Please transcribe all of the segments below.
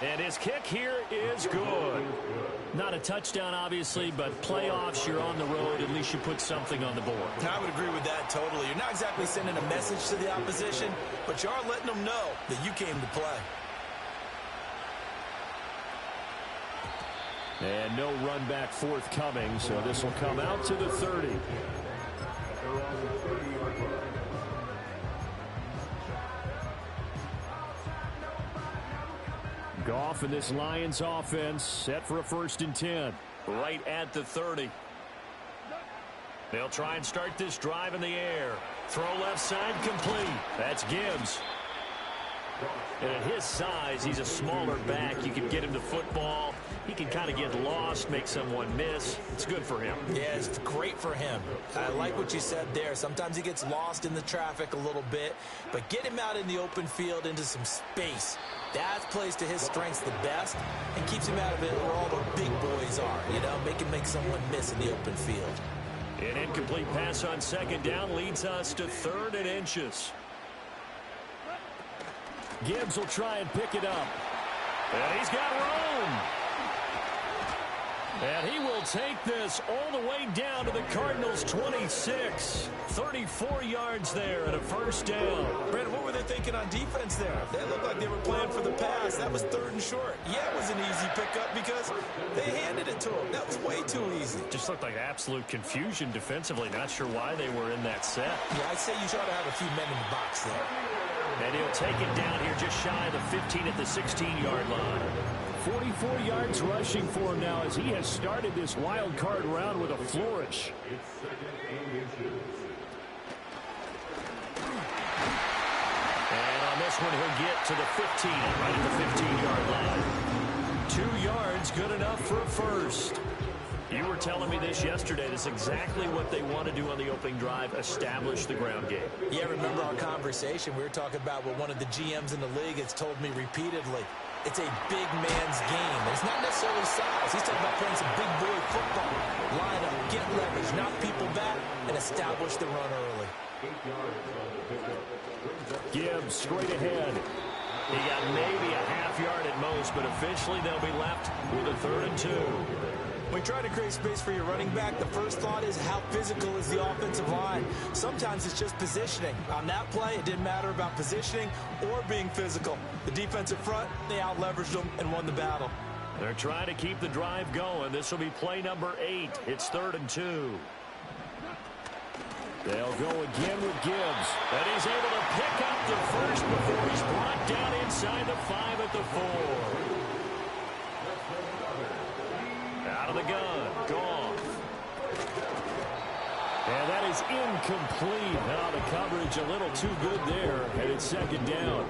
And his kick here is good. Not a touchdown, obviously, but playoffs, you're on the road. At least you put something on the board. I would agree with that totally. You're not exactly sending a message to the opposition, but you are letting them know that you came to play. And no run back forthcoming, so this will come out to the 30. Goff and this Lions offense set for a 1st and 10. Right at the 30. They'll try and start this drive in the air. Throw left side complete. That's Gibbs. And at his size, he's a smaller back. You can get him the football. He can kind of get lost, make someone miss. It's good for him. Yeah, it's great for him. I like what you said there. Sometimes he gets lost in the traffic a little bit, but get him out in the open field into some space. That plays to his strengths the best and keeps him out of it where all the big boys are, you know, make someone miss in the open field. An incomplete pass on 2nd down leads us to 3rd and inches. Gibbs will try and pick it up. And he's got room. And he will take this all the way down to the Cardinals' 26. 34 yards there and a 1st down. Brandon, what were they thinking on defense there? They looked like they were playing for the pass. That was 3rd and short. Yeah, it was an easy pickup because they handed it to him. That was way too easy. Just looked like absolute confusion defensively. Not sure why they were in that set. Yeah, I'd say you should have a few men in the box there. And he'll take it down here just shy of the 15 at the 16-yard line. 44 yards rushing for him now as he has started this wild card round with a flourish. And on this one, he'll get to the 15, right at the 15-yard line. 2 yards, good enough for a first. You were telling me this yesterday. This is exactly what they want to do on the opening drive, establish the ground game. Yeah, remember our conversation? We were talking about what one of the GMs in the league has told me repeatedly. It's a big man's game. It's not necessarily size. He's talking about playing some big boy football. Line up, get leverage, knock people back, and establish the run early. Gibbs straight ahead. He got maybe a half yard at most, but officially they'll be left with a 3rd and 2. When you try to create space for your running back, the first thought is how physical is the offensive line. Sometimes it's just positioning. On that play, it didn't matter about positioning or being physical. The defensive front, they out-leveraged them and won the battle. They're trying to keep the drive going. This will be play number 8. It's 3rd and 2. They'll go again with Gibbs. And he's able to pick up the first before he's brought down inside the 5 at the 4. Out of the gun, Goff. And that is incomplete. Now the coverage a little too good there, and it's 2nd down.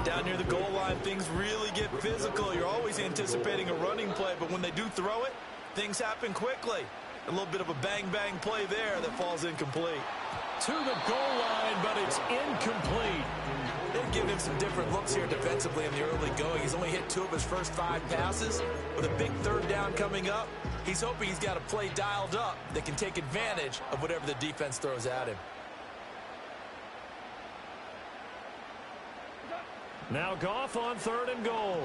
Down near the goal line, things really get physical. You're always anticipating a running play, but when they do throw it, things happen quickly. A little bit of a bang-bang play there that falls incomplete. To the goal line, but it's incomplete. They're giving him some different looks here defensively in the early going. He's only hit 2 of his first 5 passes. With a big 3rd down coming up, he's hoping he's got a play dialed up that can take advantage of whatever the defense throws at him. Now Goff on 3rd and goal.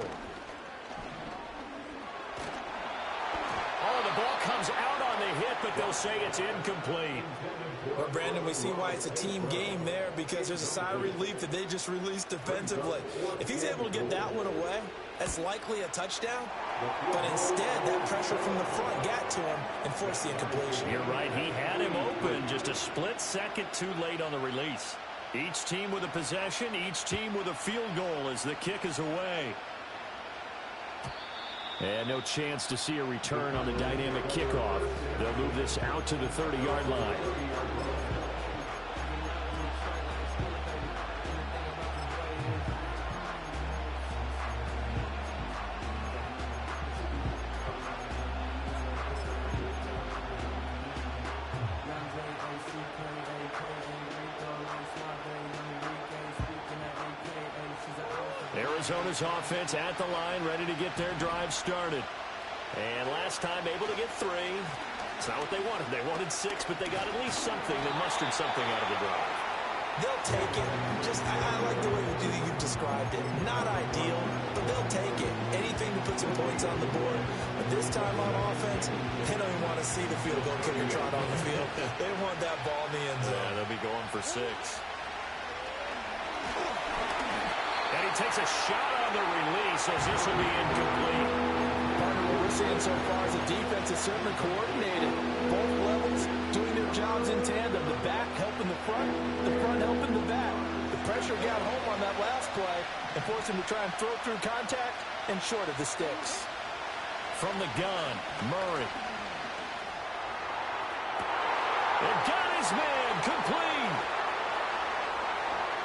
Oh, the ball comes out on the hit, but they'll say it's incomplete. Well, Brandon, we see why it's a team game there because there's a sigh of relief that they just released defensively. If he's able to get that one away, that's likely a touchdown. But instead, that pressure from the front got to him and forced the incompletion. You're right. He had him open just a split second too late on the release. Each team with a possession, each team with a field goal as the kick is away. And no chance to see a return on the dynamic kickoff. They'll move this out to the 30-yard line. Arizona's offense at the line, ready to get their drive started. And last time able to get 3. It's not what they wanted. They wanted 6, but they got at least something. They mustered something out of the drive. They'll take it. I like the way you've described it. Not ideal, but they'll take it. points on the board. But this time on offense, they don't even want to see the field goal kicker trot on the field. They want that ball in the end zone. Yeah, they'll be going for 6. And he takes a shot on the release as this will be incomplete. Partner, what we're seeing so far is the defense is certainly coordinated. Both levels doing their jobs in tandem. The back helping the front helping the back. The pressure got home on that last play and forced him to try and throw through contact and short of the sticks. From the gun, Murray. And got his man complete.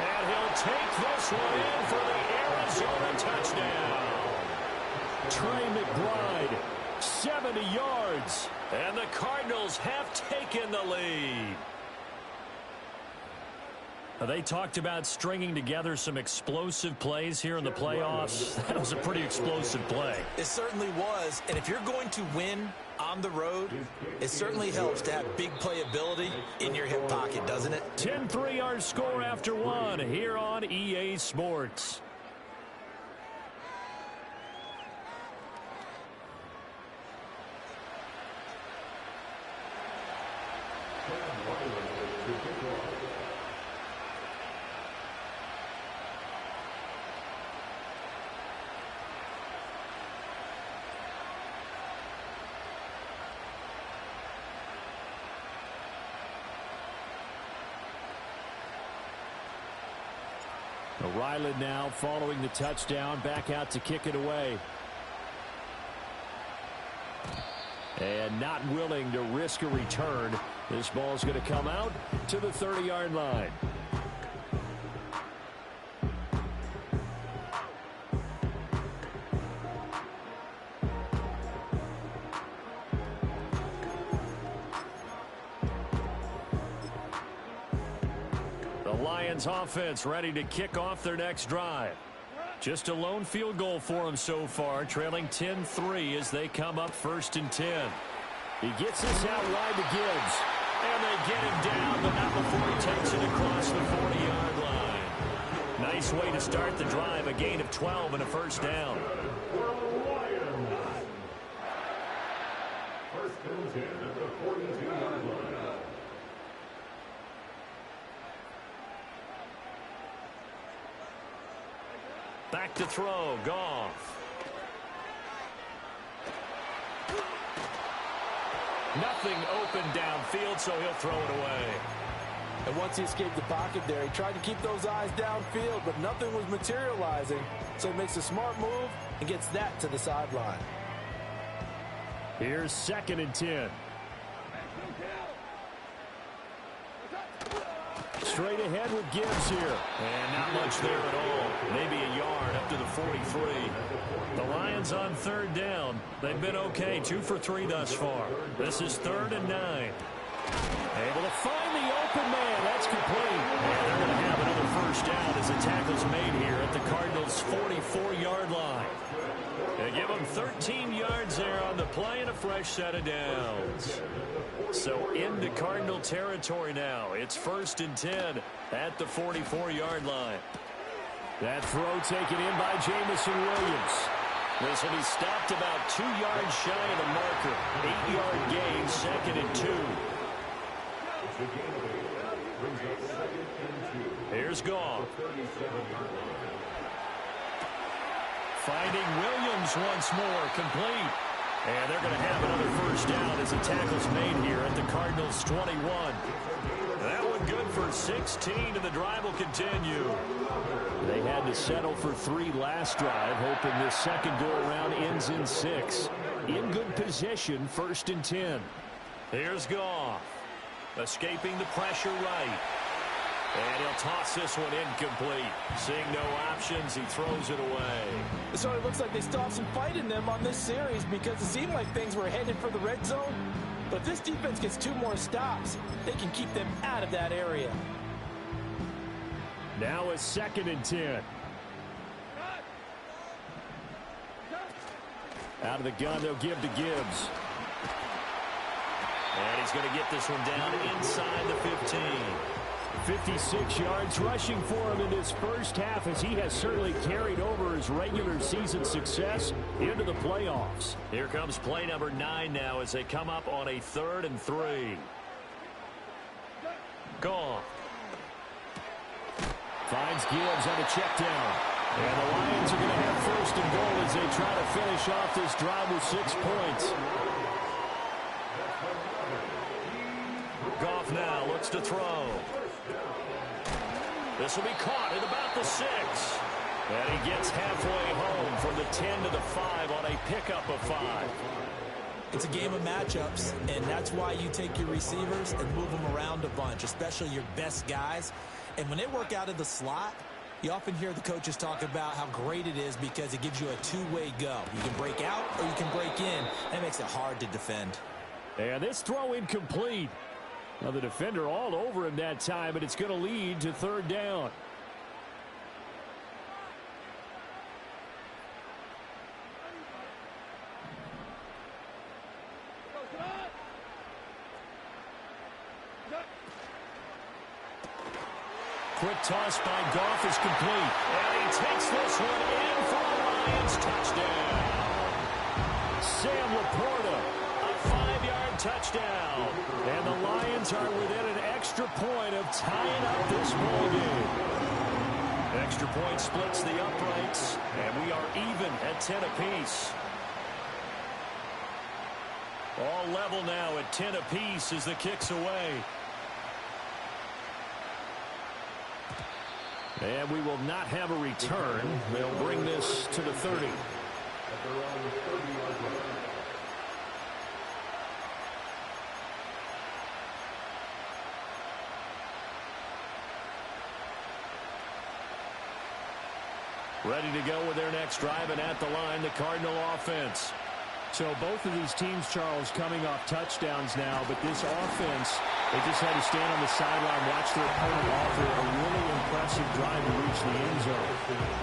And he'll take this one in for the Arizona touchdown. Trey McBride, 70 yards. And the Cardinals have taken the lead. They talked about stringing together some explosive plays here in the playoffs. That was a pretty explosive play. It certainly was. And if you're going to win on the road, it certainly helps to have big playability in your hip pocket, doesn't it? 10-3 our score after 1 here on EA Sports. Ryland now following the touchdown, back out to kick it away. And not willing to risk a return. This ball's going to come out to the 30-yard line. Lions offense ready to kick off their next drive. Just a lone field goal for them so far, trailing 10-3 as they come up 1st and 10. He gets this out wide to Gibbs. And they get him down, but not before he takes it across the 40-yard line. Nice way to start the drive, a gain of 12 and a first down. First and 10 at the 42-yard line. Back to throw, Goff. Nothing open downfield, so he'll throw it away. And once he escaped the pocket there, he tried to keep those eyes downfield, but nothing was materializing. So he makes a smart move and gets that to the sideline. Here's 2nd and 10. Straight ahead with Gibbs here. And not much there at all. Maybe a yard up to the 43. The Lions on 3rd down. They've been okay. 2 for 3 thus far. This is 3rd and 9. Able to find the open man. That's complete. And they're going to have another first down as the tackle's made here at the Cardinals' 44-yard line. They give them 13 yards there on the play and a fresh set of downs. So into Cardinal territory now. It's 1st and 10 at the 44-yard line. That throw taken in by Jamison Williams. This will be stopped about 2 yards shy of the marker. 8-yard gain, 2nd and 2. Here's Goff. Finding Williams once more, complete. And they're going to have another first down as the tackle's made here at the Cardinals' 21. That one good for 16, and the drive will continue. They had to settle for 3 last drive, hoping this second go-around ends in 6. In good position, 1st and 10. Here's Goff. Escaping the pressure right. And he'll toss this one incomplete. Seeing no options, he throws it away. So it looks like they still have some fight in them on this series because it seemed like things were headed for the red zone. But if this defense gets 2 more stops, they can keep them out of that area. Now a 2nd and 10. Out of the gun, they'll give to Gibbs. And he's going to get this one down inside the 15. 56 yards rushing for him in this first half, as he has certainly carried over his regular season success into the playoffs. Here comes play number 9 now as they come up on a 3rd and 3. Gone. Finds Gibbs on a check down. And the Lions are going to have 1st and goal as they try to finish off this drive with 6 points. Goff now looks to throw. This will be caught at about the 6. And he gets halfway home from the 10 to the 5 on a pickup of 5. It's a game of matchups, and that's why you take your receivers and move them around a bunch, especially your best guys. And when they work out of the slot, you often hear the coaches talk about how great it is because it gives you a two-way go. You can break out or you can break in. That makes it hard to defend. And this throw incomplete. Now the defender all over him that time, but it's going to lead to 3rd down. Quick toss by Goff is complete. And he takes this one in for a Lions touchdown. Sam Laporta, a 5-yard touchdown. And the Lions are within an extra point of tying up this ballgame. Extra point splits the uprights, and we are even at 10 apiece. All level now at 10 apiece as the kick's away. And we will not have a return. They'll bring this to the 30. Ready to go with their next drive, and at the line, the Cardinal offense. So both of these teams, Charles, coming off touchdowns now, but this offense, they just had to stand on the sideline, watch their opponent offer a really impressive drive to reach the end zone.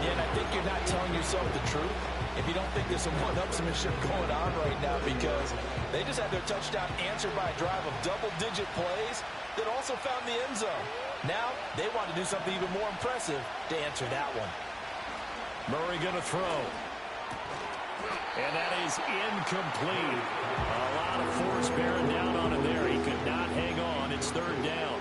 Yeah, and I think you're not telling yourself the truth if you don't think there's some one-upsmanship going on right now, because they just had their touchdown answered by a drive of double-digit plays that also found the end zone. Now they want to do something even more impressive to answer that one. Murray going to throw. And that is incomplete. A lot of force bearing down on him there. He could not hang on. It's 3rd down.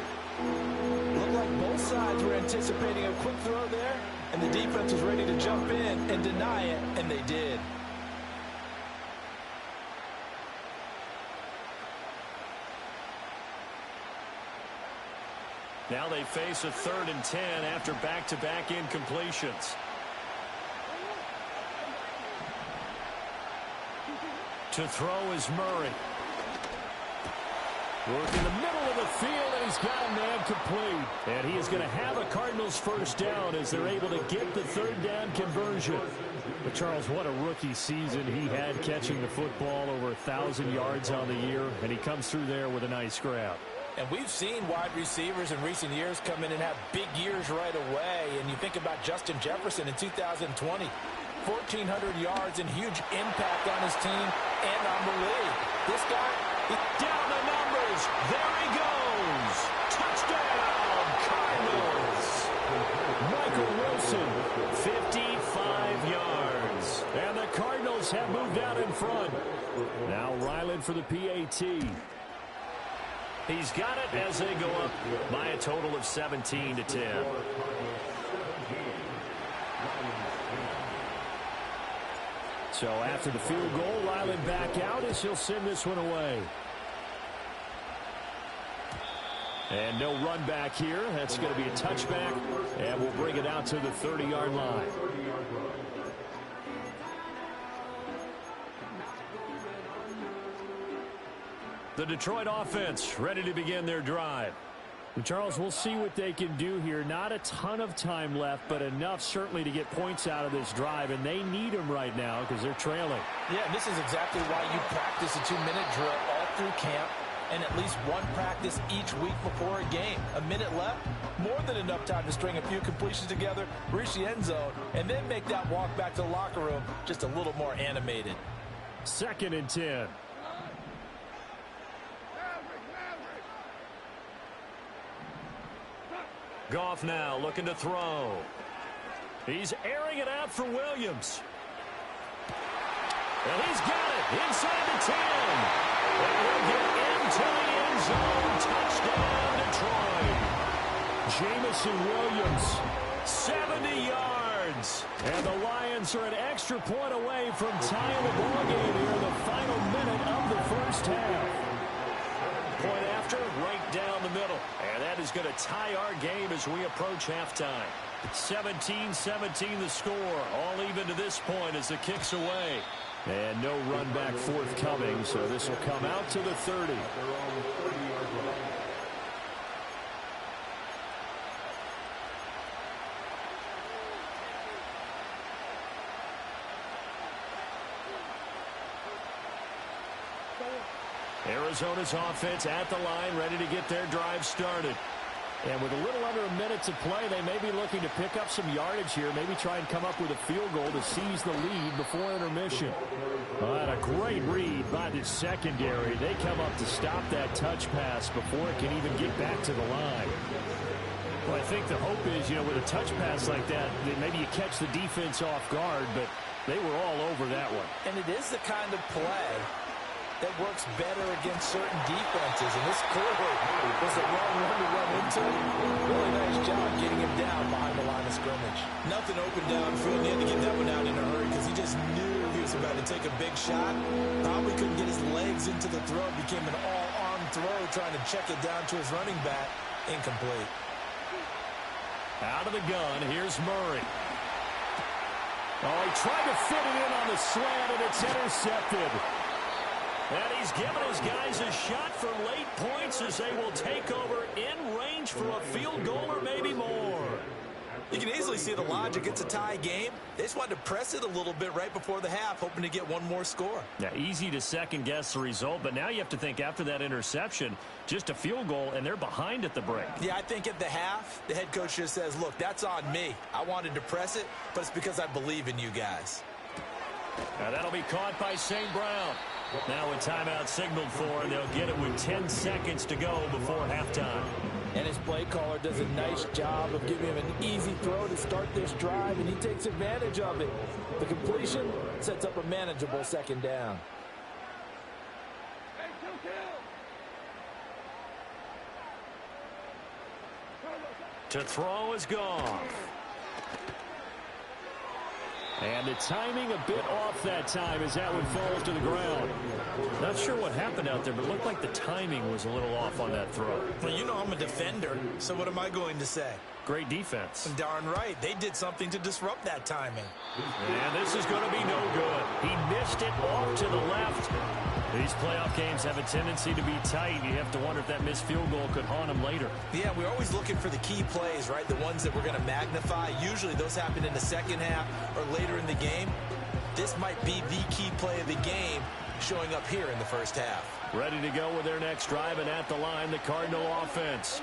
Looked like both sides were anticipating a quick throw there, and the defense was ready to jump in and deny it, and they did. Now they face a 3rd and 10 after back-to-back incompletions. To throw is Murray. Work in the middle of the field, and he's got a man complete. And he is going to have a Cardinals 1st down as they're able to get the 3rd down conversion. But, Charles, what a rookie season he had catching the football, over 1,000 yards on the year, and he comes through there with a nice grab. And we've seen wide receivers in recent years come in and have big years right away. And you think about Justin Jefferson in 2020. 1,400 yards and huge impact on his team and on the league. This guy, down the numbers. There he goes. Touchdown, Cardinals. Michael Wilson, 55 yards. And the Cardinals have moved out in front. Now Ryland for the PAT. He's got it as they go up by a total of 17 to 10. So after the field goal, Ryland back out as he'll send this one away. And no run back here. That's going to be a touchback, and we'll bring it out to the 30-yard line. The Detroit offense ready to begin their drive. And Charles, we'll see what they can do here. Not a ton of time left, but enough certainly to get points out of this drive, and they need them right now because they're trailing. Yeah, this is exactly why you practice a 2-minute drill all through camp and at least one practice each week before a game. A minute left, more than enough time to string a few completions together, reach the end zone, and then make that walk back to the locker room just a little more animated. 2nd and 10. Goff now looking to throw. He's airing it out for Williams. And he's got it inside the 10. And he'll get into the end zone. Touchdown, Detroit. Jamison Williams, 70 yards. And the Lions are an extra point away from tying the ballgame here in the final minute of the first half. Point after, right down the middle. And that is going to tie our game as we approach halftime. 17-17 the score. All even to this point as the kick's away. And no run back forthcoming, so this will come out to the 30. Arizona's offense at the line, ready to get their drive started. And with a little under a minute to play, they may be looking to pick up some yardage here, maybe try and come up with a field goal to seize the lead before intermission. And a great read by the secondary. They come up to stop that touch pass before it can even get back to the line. Well, I think the hope is, with a touch pass like that maybe you catch the defense off guard, but they were all over that one. And it is the kind of play that works better against certain defenses. And this clearly was the wrong one to run into. Really nice job getting him down behind the line of scrimmage. Nothing open downfield. He had to get that one out in a hurry because he just knew he was about to take a big shot. Probably couldn't get his legs into the throw. Became an all-arm throw trying to check it down to his running back. Incomplete. Out of the gun, here's Murray. Oh, he tried to fit it in on the slant, and it's intercepted. And he's given his guys a shot for late points as they will take over in range for a field goal or maybe more. You can easily see the logic. It's a tie game. They just wanted to press it a little bit right before the half, hoping to get one more score. Yeah, easy to second-guess the result, but now you have to think after that interception, just a field goal, and they're behind at the break. Yeah, I think at the half, the head coach just says, look, that's on me. I wanted to press it, but it's because I believe in you guys. Now that'll be caught by St. Brown. Now a timeout signaled for, and they'll get it with 10 seconds to go before halftime. And his play caller does a nice job of giving him an easy throw to start this drive, and he takes advantage of it. The completion sets up a manageable second down. To throw is Goff. And the timing a bit off that time as that one falls to the ground. Not sure what happened out there, but it looked like the timing was a little off on that throw. Well, you know I'm a defender, so what am I going to say? Great defense. Darn right. They did something to disrupt that timing. And this is going to be no good. He missed it off to the left. These playoff games have a tendency to be tight. You have to wonder if that missed field goal could haunt him later. Yeah, we're always looking for the key plays, right? The ones that we're going to magnify. Usually those happen in the second half or later in the game. This might be the key play of the game showing up here in the first half. Ready to go with their next drive, and at the line, the Cardinal offense.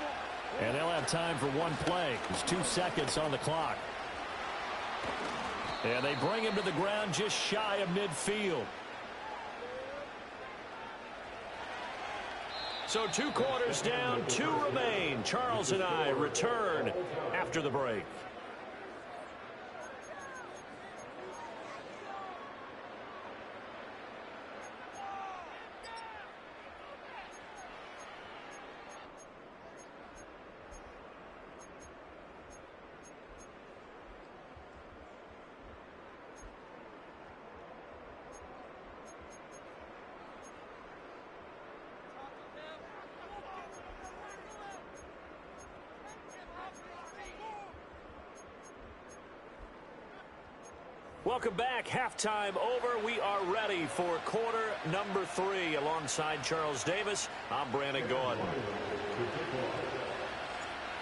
And they'll have time for one play. There's 2 seconds on the clock. And they bring him to the ground just shy of midfield. So 2 quarters down, 2 remain. Charles and I return after the break. Welcome back. Halftime over. We are ready for quarter number 3. Alongside Charles Davis, I'm Brandon Gordon.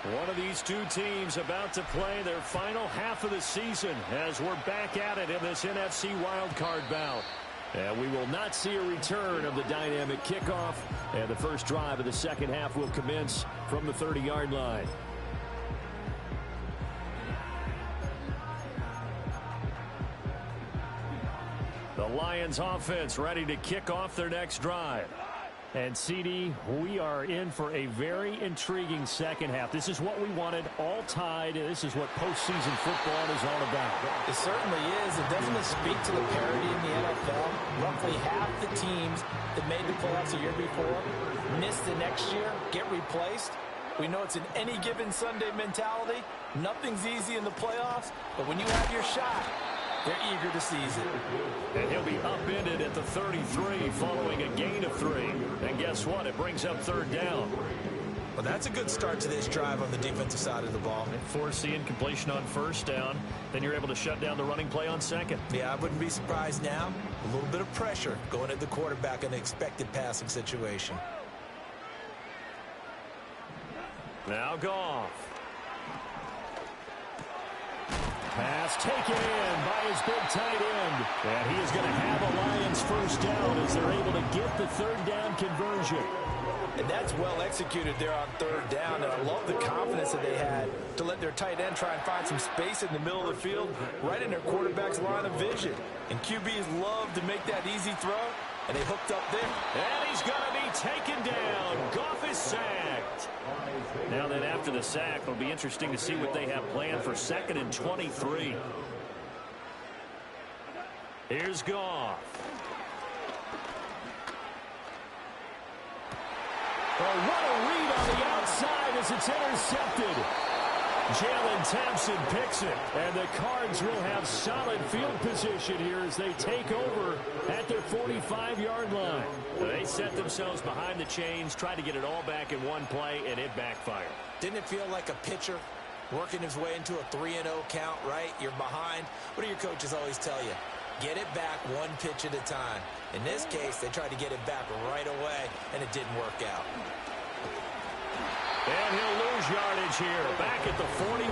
One of these 2 teams about to play their final half of the season as we're back at it in this NFC wildcard bout. And we will not see a return of the dynamic kickoff. And the first drive of the second half will commence from the 30-yard line. The Lions offense ready to kick off their next drive. And CD, we are in for a very intriguing second half. This is what we wanted, all tied. This is what postseason football is all about. It certainly is. And doesn't it speak to the parity in the NFL? Roughly half the teams that made the playoffs a year before miss the next year, get replaced. We know it's an any given Sunday mentality. Nothing's easy in the playoffs, but when you have your shot, they're eager to seize it. And he'll be upended at the 33 following a gain of 3. And guess what? It brings up third down. Well, that's a good start to this drive on the defensive side of the ball. Force the incompletion on first down. Then you're able to shut down the running play on second. Yeah, I wouldn't be surprised now. A little bit of pressure going at the quarterback in an expected passing situation. Now Goff. Pass taken in by his big tight end. And he is going to have a Lions first down as they're able to get the third down conversion. And that's well executed there on third down. And I love the confidence that they had to let their tight end try and find some space in the middle of the field, right in their quarterback's line of vision. And QBs love to make that easy throw, and they hooked up there. And he's going to be taken down. Goff is sacked. Now then, after the sack, it'll be interesting to see what they have planned for 2nd and 23. Here's Goff. Oh, what a read on the outside as it's intercepted. Jalen Thompson picks it, and the Cards will have solid field position here as they take over at their 45-yard line. They set themselves behind the chains, tried to get it all back in one play, and it backfired. Didn't it feel like a pitcher working his way into a 3-0 count, right? You're behind. What do your coaches always tell you? Get it back one pitch at a time. In this case, they tried to get it back right away, and it didn't work out. And he'll lose yardage here, back at the 41.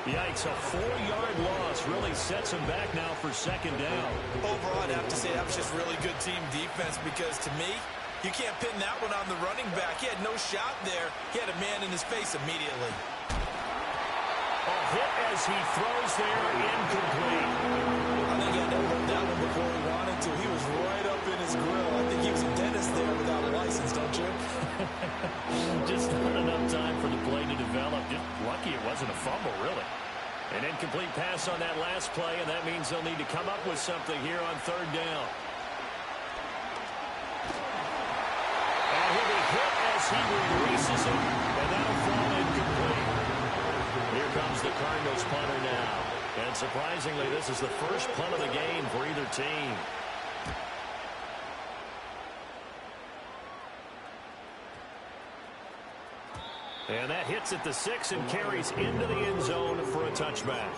Yikes, a 4-yard loss really sets him back now for second down. Overall, I'd have to say that was just really good team defense because, to me, you can't pin that one on the running back. He had no shot there. He had a man in his face immediately. A hit as he throws there, incomplete. I think he had to hold that one before he wanted to. He was right up in his grill. I think he was a dentist there without a license, don't you? Just not enough time for the play to develop. Just lucky it wasn't a fumble, really. An incomplete pass on that last play, and that means they'll need to come up with something here on third down. And he'll be hit as he releases it, and that'll fall incomplete. Here comes the Cardinals punter now. And surprisingly, this is the first punt of the game for either team. And that hits at the 6 and carries into the end zone for a touchback.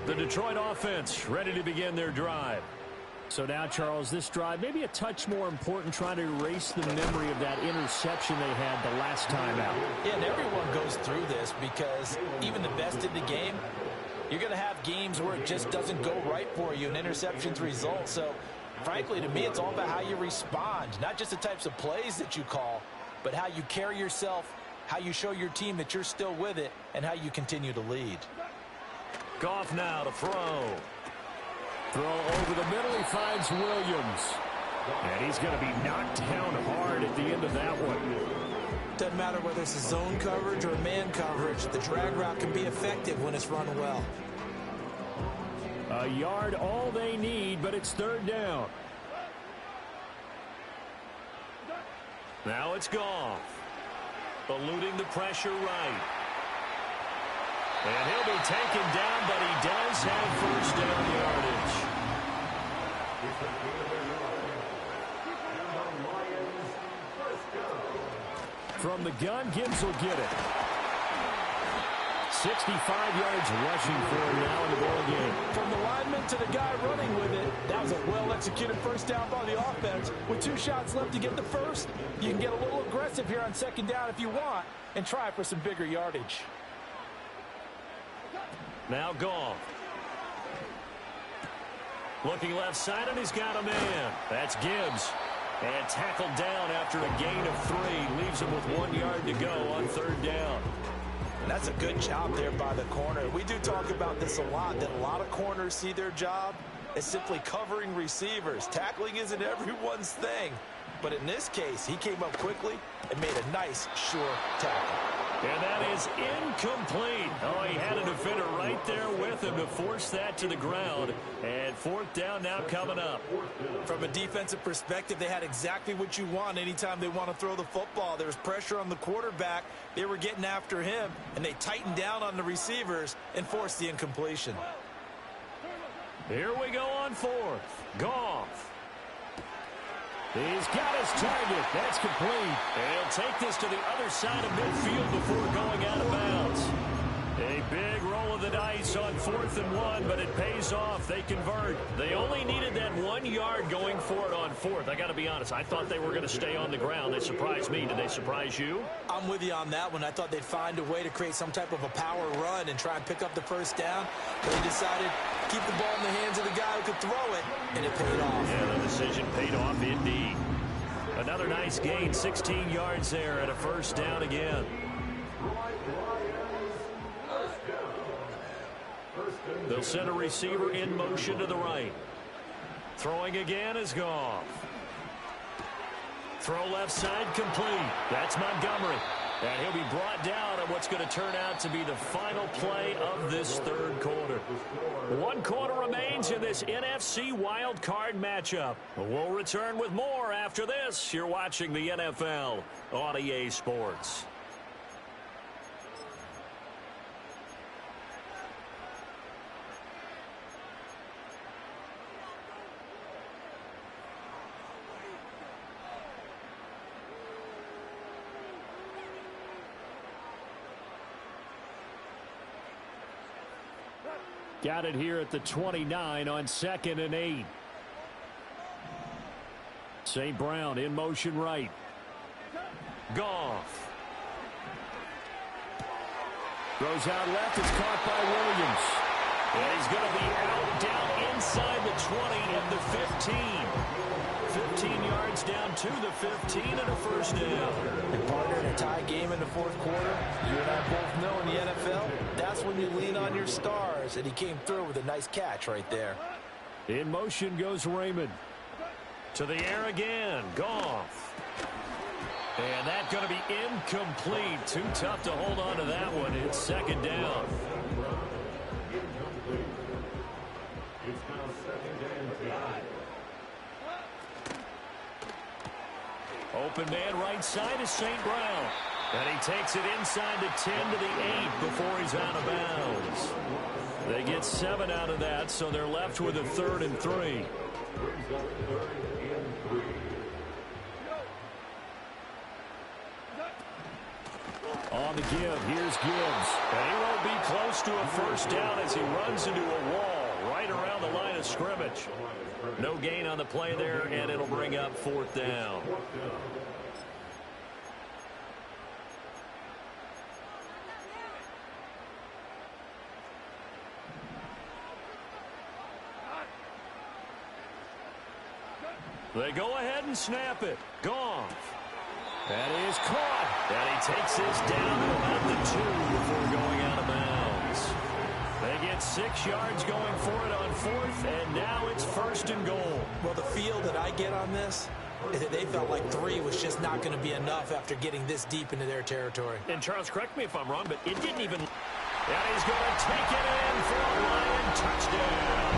The Detroit offense ready to begin their drive. So now, Charles, this drive maybe a touch more important, trying to erase the memory of that interception they had the last time out. Yeah, and everyone goes through this because even the best in the game, you're going to have games where it just doesn't go right for you, and interceptions result. So, frankly, to me, it's all about how you respond, not just the types of plays that you call, but how you carry yourself, how you show your team that you're still with it, and how you continue to lead. Goff now to throw. Throw over the middle, he finds Williams. And he's going to be knocked down hard at the end of that one. Doesn't matter whether it's a zone coverage or man coverage, the drag route can be effective when it's run well. A yard all they need, but it's third down. Now it's Goff. Eluding the pressure right. And he'll be taken down, but he does have first down yardage. From the gun, Gibbs will get it. 65 yards rushing for him now in the ball game. From the lineman to the guy running with it, that was a well-executed first down by the offense. With 2 shots left to get the first, you can get a little aggressive here on second down if you want and try for some bigger yardage. Now Goff. Looking left side, and he's got a man. That's Gibbs. And tackled down after a gain of 3. Leaves him with 1 yard to go on third down. And that's a good job there by the corner. We do talk about this a lot, that a lot of corners see their job is simply covering receivers. Tackling isn't everyone's thing. But in this case, he came up quickly and made a nice, sure tackle. And that is incomplete. Oh, he had a defender right there with him to force that to the ground. And fourth down now coming up. From a defensive perspective, they had exactly what you want anytime they want to throw the football. There was pressure on the quarterback. They were getting after him, and they tightened down on the receivers and forced the incompletion. Here we go on fourth. Goff. He's got his target. That's complete. And he'll take this to the other side of midfield before going out of bounds. A big roll of the dice on 4th and 1, but it pays off. They convert. They only needed that 1 yard going for it on 4th. I got to be honest. I thought they were going to stay on the ground. They surprised me. Did they surprise you? I'm with you on that one. I thought they'd find a way to create some type of a power run and try and pick up the first down. They decided to keep the ball in the hands of the guy who could throw it, and it paid off. Yeah, the decision paid off indeed. Another nice gain, 16 yards there, and a first down again. They'll send a receiver in motion to the right. Throwing again is Goff. Throw left side complete. That's Montgomery. And he'll be brought down on what's going to turn out to be the final play of this third quarter. 1 quarter remains in this NFC wild card matchup. We'll return with more after this. You're watching the NFL on EA Sports. Got it here at the 29 on 2nd and 8. St. Brown in motion right. Goff. Throws out left. It's caught by Williams. And he's going to be out down inside the 20 and the 15. 15 yards down to the 15 and a first down. And partner, in a tie game in the fourth quarter, you and I both know in the NFL, that's when you lean on your stars, and he came through with a nice catch right there. In motion goes Raymond. To the air again, Goff. And that's going to be incomplete. Too tough to hold on to that one. It's second down. It's now 2nd and 10. Open man right side is St. Brown. And he takes it inside the 10 to the 8 before he's out of bounds. They get 7 out of that, so they're left with a 3rd and 3. Brings up 3rd and 3. On the give, here's Gibbs. And he won't be close to a first down as he runs into a wall right around the line of scrimmage. No gain on the play there, and it'll bring up 4th down. They go ahead and snap it. Goff. That is caught. And he takes this down to about the 2 before going out of bounds. They get 6 yards going for it on 4th, and now it's 1st and goal. Well, the feel that I get on this is that they felt like 3 was just not going to be enough after getting this deep into their territory. And Charles, correct me if I'm wrong, but it didn't even... And he's going to take it in for a Lion touchdown.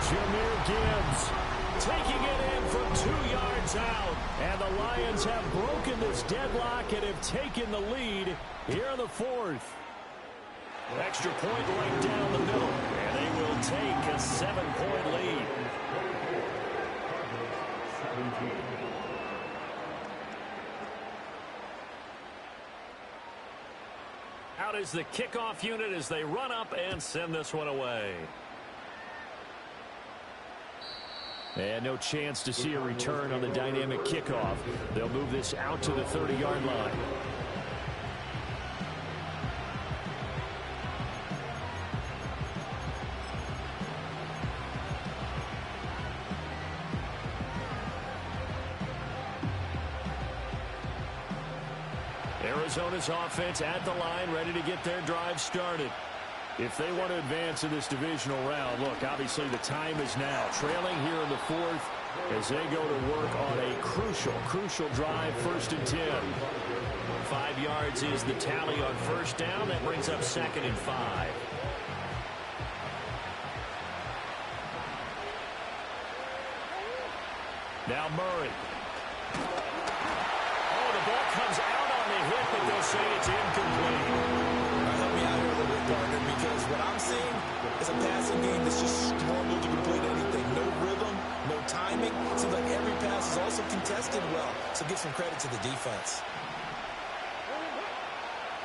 Jahmyr Gibbs taking it in from 2 yards out. And the Lions have broken this deadlock and have taken the lead here in the 4th. Extra point right down the middle. And they will take a 7-point lead. 17. Out is the kickoff unit as they run up and send this one away. And no chance to see a return on the dynamic kickoff. They'll move this out to the 30-yard line. Arizona's offense at the line, ready to get their drive started. If they want to advance in this divisional round, look, obviously the time is now. Trailing here in the fourth as they go to work on a crucial drive, 1st and 10. 5 yards is the tally on first down. That brings up 2nd and 5. Now Murray. Oh, the ball comes out on the hit, but they'll say it's incomplete. Help me out here a little bit, partner, because what I'm seeing is a passing game that's just struggled to complete anything. No rhythm, no timing. Seems like every pass is also contested well, so give some credit to the defense.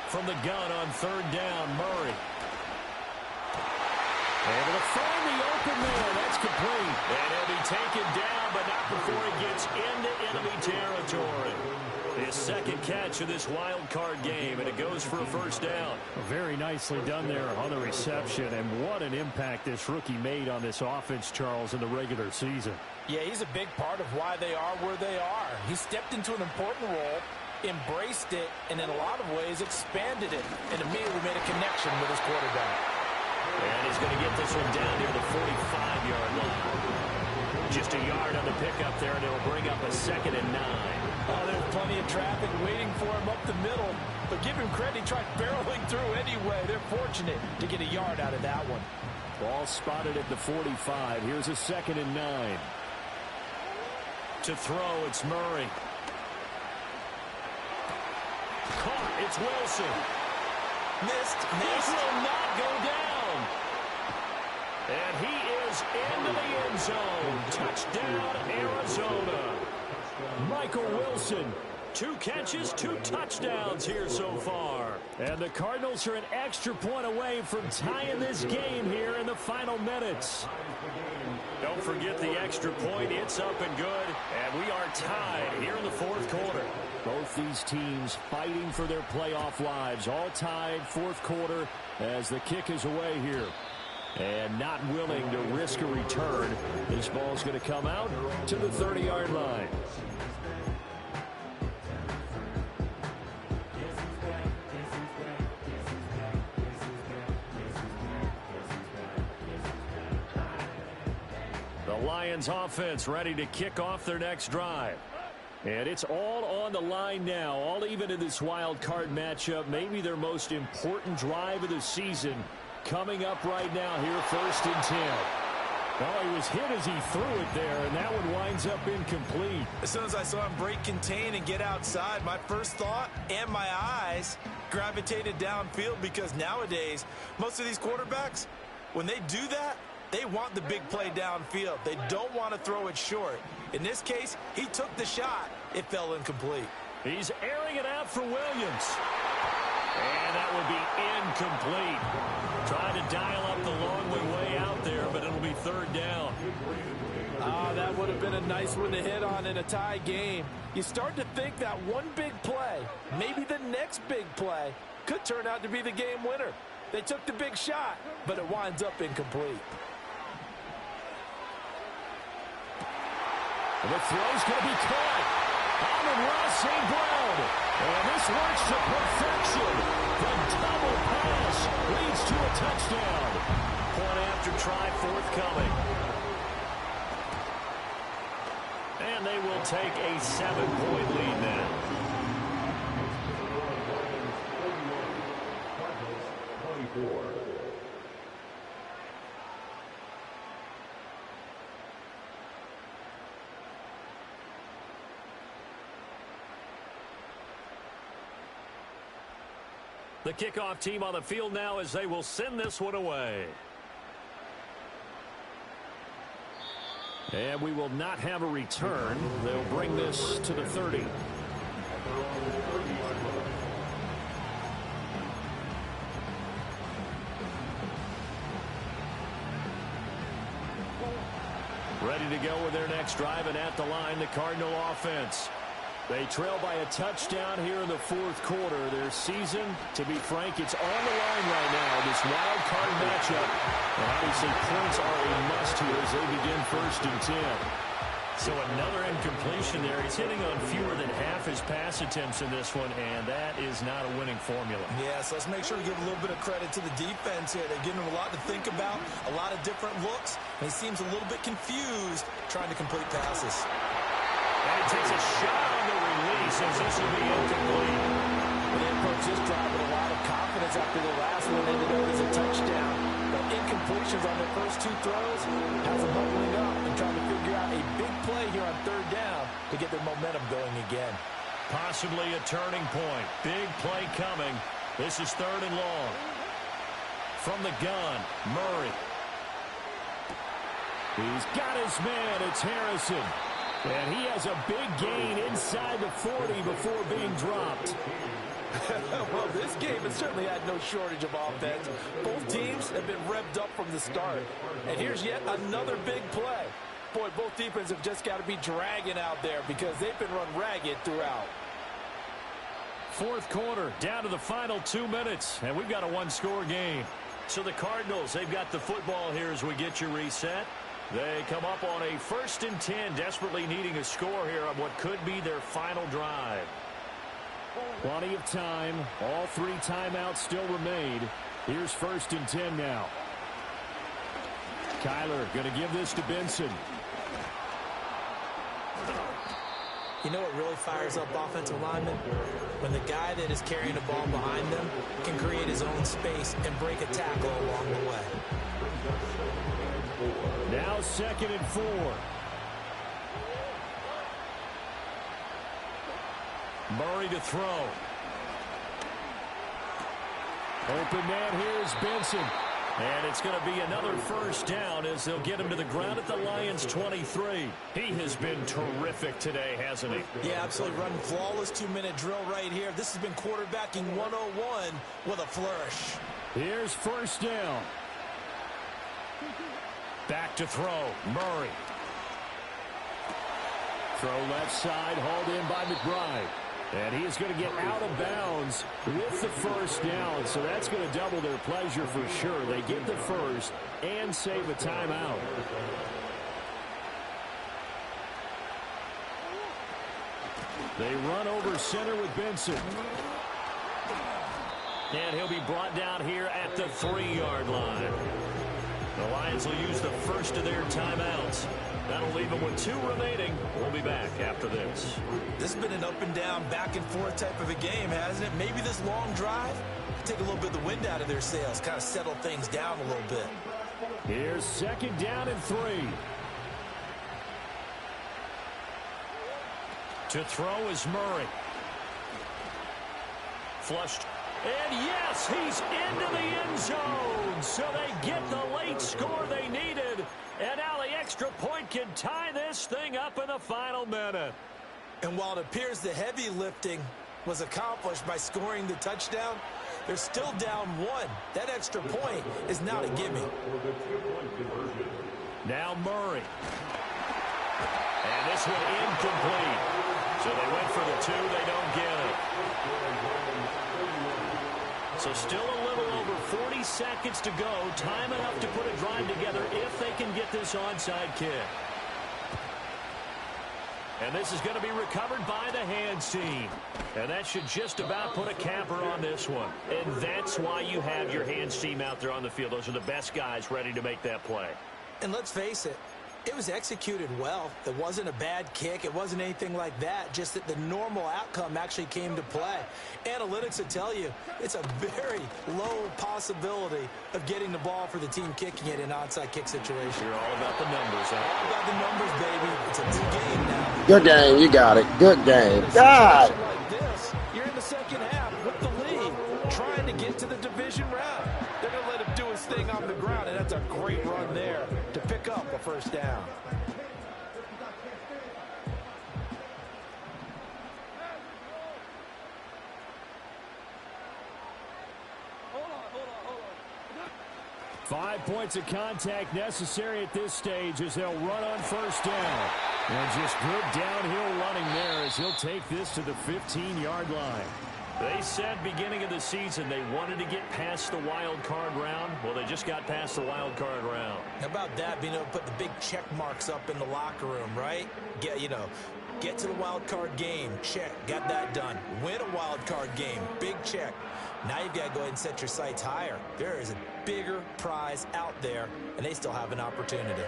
From the gun on 3rd down, Murray. Able to find the open man. That's complete. And he'll be taken down, but not before he gets into enemy territory. His 2nd catch of this wild card game, and it goes for a 1st down. Very nicely done there on the reception, and what an impact this rookie made on this offense, Charles, in the regular season. Yeah, he's a big part of why they are where they are. He stepped into an important role, embraced it, and in a lot of ways expanded it, and immediately made a connection with his quarterback. And he's going to get this one down near the 45-yard line. Just a yard on the pickup there, and it'll bring up a 2nd and 9. Oh, there's plenty of traffic waiting for him up the middle, but give him credit, he tried barreling through anyway. They're fortunate to get a yard out of that one. Ball spotted at the 45. Here's a 2nd and 9. To throw, it's Murray. Caught, it's Wilson. Missed. This will not go down. And he is into the end zone. Touchdown, Arizona. Michael Wilson, 2 catches, 2 touchdowns here so far. And the Cardinals are an extra point away from tying this game here in the final minutes. Don't forget the extra point. It's up and good. And we are tied here in the 4th quarter. Both these teams fighting for their playoff lives. All tied, 4th quarter as the kick is away here. And not willing to risk a return. This ball's going to come out to the 30-yard line. The Lions offense ready to kick off their next drive. And it's all on the line now, all even in this wild card matchup. Maybe their most important drive of the season coming up right now here, 1st and 10. Well, he was hit as he threw it there, and that one winds up incomplete. As soon as I saw him break contain and get outside, my first thought and my eyes gravitated downfield, because nowadays, most of these quarterbacks, when they do that, they want the big play downfield. They don't want to throw it short. In this case, he took the shot. It fell incomplete. He's airing it out for Williams. And that will be incomplete. Trying to dial up the long way out there, but it'll be 3rd down. Ah, that would have been a nice one to hit on in a tie game. You start to think that one big play, maybe the next big play, could turn out to be the game winner. They took the big shot, but it winds up incomplete. And the throw's going to be caught. Amon-Ra St. Brown. And this works to perfection. The double pass leads to a touchdown. Point after try forthcoming. And they will take a 7-point lead now. The kickoff team on the field now as they will send this one away. And we will not have a return. They'll bring this to the 30. Ready to go with their next drive, and at the line, the Cardinal offense. They trail by a touchdown here in the 4th quarter. Their season, to be frank, it's on the line right now, this wild card matchup. And obviously, points are a must here as they begin 1st and 10. So another incompletion there. He's hitting on fewer than half his pass attempts in this one, and that is not a winning formula. Yeah, so let's make sure to give a little bit of credit to the defense here. They're giving him a lot to think about, a lot of different looks, and he seems a little bit confused trying to complete passes. And he takes a shot on the release as this will be incomplete. Well, they approach this drive with a lot of confidence after the last one ended up as a touchdown. But incompletions on their first two throws has them huddling up and trying to figure out a big play here on third down to get their momentum going again. Possibly a turning point. Big play coming. This is 3rd and long. From the gun, Murray. He's got his man. It's Harrison. And he has a big gain inside the 40 before being dropped. Well, this game has certainly had no shortage of offense. Both teams have been revved up from the start. And here's yet another big play. Boy, both defenses have just got to be dragging out there because they've been run ragged throughout. 4th quarter, down to the final 2 minutes, and we've got a one-score game. So the Cardinals, they've got the football here as we get you reset. They come up on a 1st and 10, desperately needing a score here on what could be their final drive. Plenty of time. All 3 timeouts still remain. Here's 1st and 10 now. Kyler going to give this to Benson. You know what really fires up offensive linemen? When the guy that is carrying the ball behind them can create his own space and break a tackle along the way. Now 2nd and 4. Murray to throw. Open man here is Benson. And it's going to be another 1st down as they'll get him to the ground at the Lions' 23. He has been terrific today, hasn't he? Yeah, absolutely. Running flawless 2-minute drill right here. This has been quarterbacking 101 with a flourish. Here's 1st down. Back to throw. Murray. Throw left side, hauled in by McBride. And he is going to get out of bounds with the 1st down. So that's going to double their pleasure for sure. They get the 1st and save a timeout. They run over center with Benson. And he'll be brought down here at the 3-yard line. The Lions will use the 1st of their timeouts. That'll leave them with 2 remaining. We'll be back after this. This has been an up and down, back and forth type of a game, hasn't it? Maybe this long drive take a little bit of the wind out of their sails, kind of settle things down a little bit. Here's 2nd down and 3. To throw is Murray. Flushed. And yes, he's into the end zone. So they get the late score they needed. And now the extra point can tie this thing up in the final minute. And while it appears the heavy lifting was accomplished by scoring the touchdown, they're still down 1. That extra point is not a gimme. Now Murray. And this one incomplete. So they went for the 2. They don't get it. So still a little over 40 seconds to go. Time enough to put a drive together if they can get this onside kick. And this is going to be recovered by the hands team. And that should just about put a capper on this one. And that's why you have your hands team out there on the field. Those are the best guys ready to make that play. And let's face it, it was executed well. It wasn't a bad kick. It wasn't anything like that. Just that the normal outcome actually came to play. Analytics will tell you it's a very low possibility of getting the ball for the team kicking it in an onside kick situation. You're all about the numbers, huh? All about the numbers, baby. It's a new game now. Good game. You got it. Good game. God. Like this, you're in the second half with the lead, trying to get to the division round. They're going to let him do his thing on the ground, and that's a great run there to pick up a 1st down. Five points of contact necessary at this stage as they'll run on 1st down. And just good downhill running there as he'll take this to the 15-yard line. They said beginning of the season they wanted to get past the wild card round. Well, they just got past the wild card round. How about that, being able to put the big check marks up in the locker room, right? Get to the wild card game, check, got that done. Win a wild card game, big check. Now you've got to go ahead and set your sights higher. There is a bigger prize out there, and they still have an opportunity.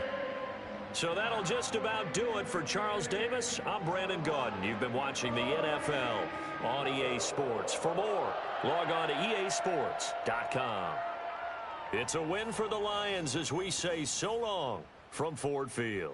So that'll just about do it for Charles Davis. I'm Brandon Gaudin. You've been watching the NFL on EA Sports. For more, log on to easports.com. It's a win for the Lions as we say so long from Ford Field.